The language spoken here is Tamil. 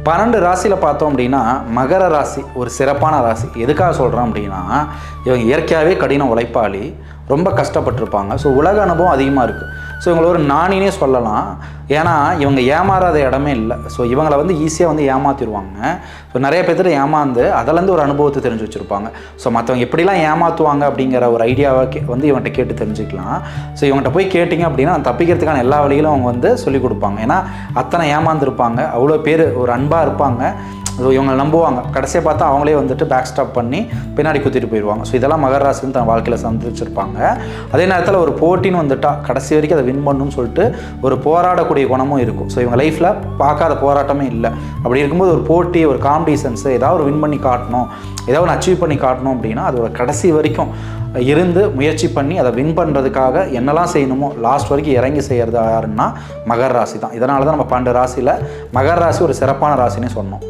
12 ராசியில் பார்த்தோம் அப்படின்னா மகர ராசி ஒரு சிறப்பான ராசி. எதுக்காக சொல்கிறோம் அப்படின்னா, இவங்க இயற்கையாகவே கடின உழைப்பாளி, ரொம்ப கஷ்டப்பட்டிருப்பாங்க. ஸோ உலக அனுபவம் அதிகமாக இருக்குது. ஸோ இவங்களை ஒரு நாணினே சொல்லலாம். ஏன்னா இவங்க ஏமாறாத இடமே இல்லை. ஸோ இவங்களை வந்து ஈஸியாக வந்து ஏமாற்றிடுவாங்க. ஸோ நிறைய பேர்த்து ஏமாந்து அதிலேருந்து ஒரு அனுபவத்தை தெரிஞ்சு வச்சுருப்பாங்க. ஸோ மற்றவங்க எப்படிலாம் ஏமாற்றுவாங்க அப்படிங்கிற ஒரு ஐடியாவை வந்து இவங்கள்ட்ட கேட்டு தெரிஞ்சுக்கலாம். ஸோ இவங்கள்ட்ட போய் கேட்டிங்க அப்படின்னா தப்பிக்கிறதுக்கான எல்லா வழிகளும் அவங்க வந்து சொல்லிக் கொடுப்பாங்க. ஏன்னா அத்தனை ஏமாந்துருப்பாங்க, அவ்வளோ பேர் ஒரு அன்பாக இருப்பாங்க. ஸோ இவங்க நம்புவாங்க. கடைசியை பார்த்தா அவங்களே வந்துட்டு பேக் ஸ்டாப் பண்ணி பின்னாடி குத்திட்டு போயிடுவாங்க. ஸோ இதெல்லாம் மகர ராசி வந்து தன் வாழ்க்கையில் சந்திச்சிருப்பாங்க. அதே நேரத்தில் ஒரு போட்டின்னு வந்துட்டால் கடைசி வரைக்கும் அதை வின் பண்ணணும்னு சொல்லிட்டு ஒரு போராடக்கூடிய குணமும் இருக்கும். ஸோ இவங்க லைஃப்பில் பார்க்காத போராட்டமே இல்லை. அப்படி இருக்கும்போது ஒரு போட்டி, ஒரு காம்படிஷன்ஸு, ஏதாவது ஒரு வின் பண்ணி காட்டணும், ஏதாவது ஒன்று அச்சீவ் பண்ணி காட்டணும் அப்படின்னா அது ஒரு கடைசி வரைக்கும் இருந்து முயற்சி பண்ணி அதை வின் பண்ணுறதுக்காக என்னெல்லாம் செய்யணுமோ லாஸ்ட் வரைக்கும் இறங்கி செய்கிறது யாருன்னா மகர ராசி தான். இதனால தான் நம்ம 12 ராசியில் மகர ராசி ஒரு சிறப்பான ராசின்னு சொன்னோம்.